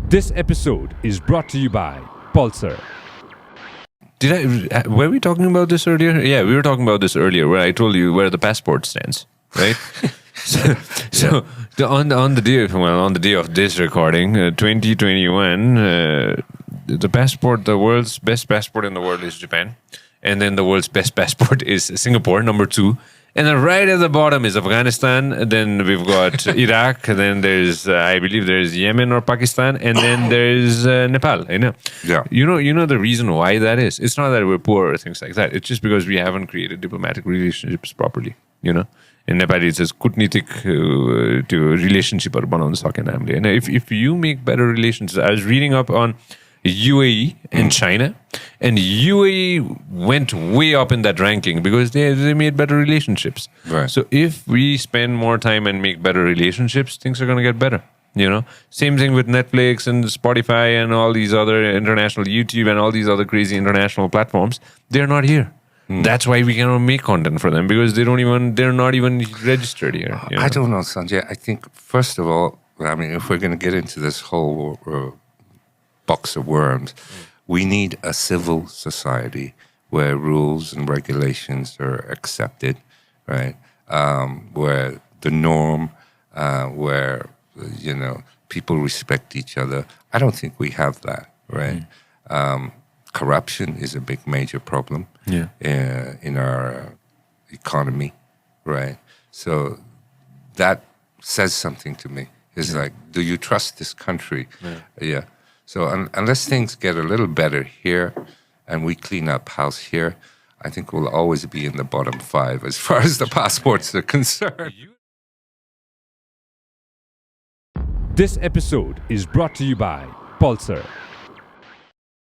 This episode is brought to you by Pulsar. Were we talking about this earlier? Yeah, we were talking about this earlier, where I told you where the passport stands, right? On the day of this recording, 2021, the world's best passport in the world is Japan, and then the world's best passport is Singapore, number 2. And then right at the bottom is Afghanistan. Then we've got Iraq. Then there's, I believe, there's Yemen or Pakistan, and then there's Nepal. I know. Yeah. You know the reason why that is. It's not that we're poor or things like that. It's just because we haven't created diplomatic relationships properly. You know, in Nepali it says kutnitik to relationship बनाउन सकेन हामीले. And if you make better relations, I was reading up on UAE and China, and UAE went way up in that ranking because they made better relationships. Right. So if we spend more time and make better relationships, things are going to get better. You know, same thing with Netflix and Spotify and all these other international YouTube and all these other crazy international platforms. They're not here. That's why we cannot make content for them, because they're not even registered here. You know? I don't know, Sanjay. I think, first of all, I mean, if we're going to get into this whole box of worms, we need a civil society where rules and regulations are accepted, right? Where the norm, where, people respect each other. I don't think we have that, right? Corruption is a big major problem in our economy, right? So that says something to me. It's like, do you trust this country? Yeah. So unless things get a little better here and we clean up house here, I think we'll always be in the bottom 5 as far as the passports are concerned. This episode is brought to you by Pulsar.